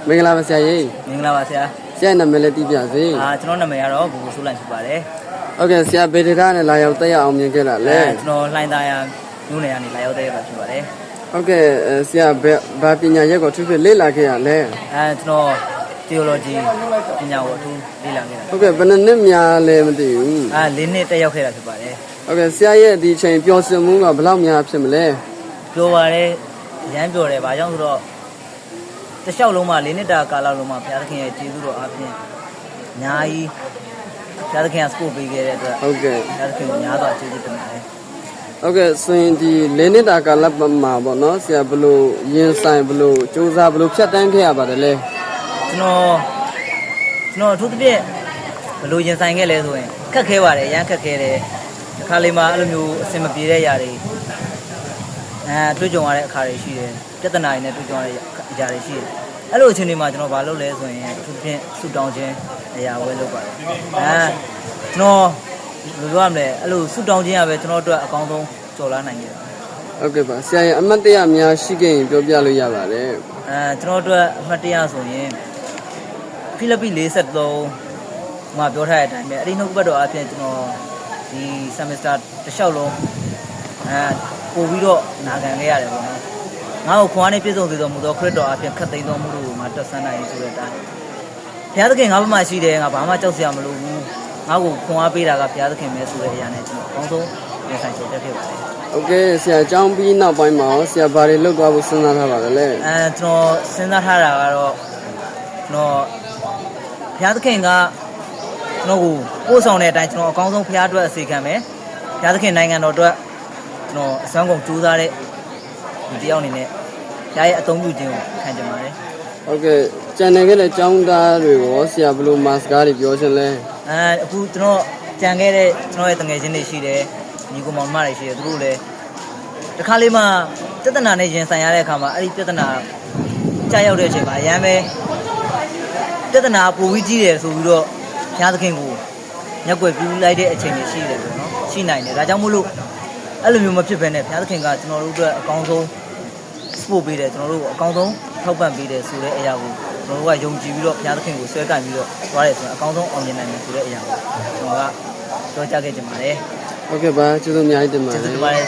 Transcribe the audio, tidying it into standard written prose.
မင်္ဂလာပါဆရာကြီး မင်္ဂလာပါဆရာ ဆရာနာမည်လေးသိပြစေ ကျွန်တော်နာမည်ကတော့ဘူဘူဆိုးလန်ဖြစ်ပါတယ် ဟုတ်ကဲ့ဆရာဗေဒတာနဲ့လာရောက်တက်ရအောင်မြင်ခဲ့တာလေ ကျွန်တော်လှိုင်းသားရမြို့နယ်ကနေလာရောက်တဲ့ရတာဖြစ်ပါတယ် ဟုတ်ကဲ့ဆရာဘာပညာရက်ကိုသူဖြစ်လေ့လာခဲ့ရလဲ ကျွန်တော် theology ပညာကိုအထူးလေ့လာခဲ့တာ ဟုတ်ကဲ့ဘယ်နှစ်များလဲမသိဘူး ၄နှစ်တက်ရောက်ခဲ့တာဖြစ်ပါတယ် ဟုတ်ကဲ့ဆရာရဲ့ဒီချိန်ပျော်ရွှင်မှုကဘယ်လောက်များဖြစ်မလဲ ပြောပါတယ်ရမ်းပြောတယ်ဘာကြောင့်ဆိုတော့တလျှောက်လုံးမှာ၄နှစ်တာကာလလုံးမှာဘုရားသခင်ရဲ့ကျေးဇူးတော်အားဖြင့်အများကြီးဘုရားသခင်ကစပို့ပေးခဲ့တဲ့အတွက် ဟုတ်ကဲ့ ဘုရားသခင်ကိုများစွာကျေးဇူးတင်ပါတယ် ဟုတ်ကဲ့ဆိုရင်ဒီ၄နှစ်တာကာလပတ်မှာပေါ့နော်ဆရာဘလို့ရင်ဆိုင်ဘလို့စူးစမ်းဘလို့ဖြတ်တန်းခဲ့ရပါတယ်လဲ ကျွန်တော်အထူးသဖြင့်ဘယ်လိုရင်ဆိုင်ခဲ့လဲဆိုရင်ခက်ခဲပါတယ်ရမ်းခက်ခဲတယ်တစ်ခါလေမှအဲ့လိုမျိုးအဆင်မပြေတဲ့ຢာတွေတွေ့ကြုံရတဲ့အခါတွေရှိတယ်ပြဿနာတွေနဲ့တွေ့ကြုံရတဲ့ຢာတွေရှိတယ်အဲ့လိုအခြေအနေမှာကျွန်တော်ဘာလုပ်လဲဆိုရင်အထူးသဖြင့်ဆူတောင်းခြင်းအရာဝဲလုပ်ပါတယ်ကျွန်တော်ဘယ်လိုပြောရမလဲအဲ့လိုဆူတောင်းခြင်းကပဲကျွန်တော်တို့အကောင်းဆုံးကြော်လာနိုင်ခဲ့တာ ဟုတ်ကဲ့ပါဆရာရဲ့အမတ်တရများရှိခဲ့ရင်ပြောပြလို့ရပါတယ် ကျွန်တော်တို့အမှတ်တရဆိုရင်ဖိလိပ္ပိ43မှာပြောထားတဲ့အတိုင်းပဲအဲ့ဒီနှုတ်ဘတ်တော်အပြင်ကျွန်တော်ဒီ semester တစ်လျှောက်လုံးပို့ပြီးတော့နာခံခဲ့ရတယ်ပေါ့နော်ငါ့ကိုခွန်အားနဲ့ပြည့်စုံစေတော်မူသောခရစ်တော်အပြင်ခတ်သိမ်းတော်မူလို့ငါတက်ဆန်းနိုင်ဆိုတဲ့အတိုင်းဘုရားသခင်ငါ့ဘက်မှာရှိတယ်ငါဘာမှကြောက်စရာမလိုဘူးငါ့ကိုခွန်အားပေးတာကဘုရားသခင်ပဲဆိုတဲ့အရာနဲ့ကျွန်တော်အကောင်းဆုံးရင်ဆိုင်ချက်တက်ခဲ့ပါတယ် ဟုတ်ကဲ့ဆရာကျောင်းပြီးနောက်ပိုင်းမှာဆရာဘာတွေလုပ်သွားဖို့စဉ်းစားထားပါလဲ ကျွန်တော်စဉ်းစားထားတာကတော့ကျွန်တော်ဘုရားသခင်ကကျွန်တော်ကိုပို့ဆောင်တဲ့အတိုင်းကျွန်တော်အကောင်းဆုံးဘုရားအတွက်အစီခံမယ်ဘုရားသခင်နိုင်ငံတော်အတွက်ကျွန်တော်အစွမ်းကုန်ကြိုးစားတဲ့ဒီတယောက်အနေနဲ့ဘုရားရဲ့အသုံးပြုခြင်းကိုခံကြပါတယ် ဟုတ်ကဲ့ကျန်နေခဲ့တဲ့ကျောင်းသားတွေကိုဆရာဘယ်လိုမတ်စကားတွေပြောချင်လဲ အခုကျွန်တော်ကြံခဲ့တဲ့ကျွန်တော်ရဲ့တငယ်ချင်းတွေရှိတယ်ညီကောင်မောင်မတွေရှိတယ်သူတို့လည်းတစ်ခါလေးမှပြဿနာနဲ့ရင်ဆိုင်ရတဲ့အခါမှာအဲ့ဒီပြဿနာကြာရောက်တဲ့အချိန်မှာအရန်ပဲပြဿနာပိုပြီးကြီးတယ်ဆိုပြီးတော့ဘုရားသခင်ကိုညက်ွယ်ပြူလိုက်တဲ့အချိန်တွေရှိတယ်ပေါ့နော်ရှိနိုင်တယ်ဒါကြောင့်မို့လို့အဲ့လိုမျိုးမဖြစ်ဘဲနဲ့ဘုရားသခင်ကကျွန်တော်တို့အတွက်အကောင်းဆုံးစပို့ပေးတယ်ကျွန်တော်တို့ကိုအကောင်းဆုံးထောက်ပံ့ပေးတယ်ဆိုတဲ့အရာကိုကျွန်တော်တို့ကယုံကြည်ပြီးတော့ဘုရားသခင်ကိုဆွဲကင်ပြီးတော့သွားတယ်ဆိုရင်အကောင်းဆုံးအောင်မြင်နိုင်တယ်ဆိုတဲ့အရာကိုကျွန်တော်ကပြောကြားခဲ့ကြပါတယ် ဟုတ်ကဲ့ပါကျေးဇူးအများကြီးတင်ပါတ ကျေး ယ် ဇူးပါတယ်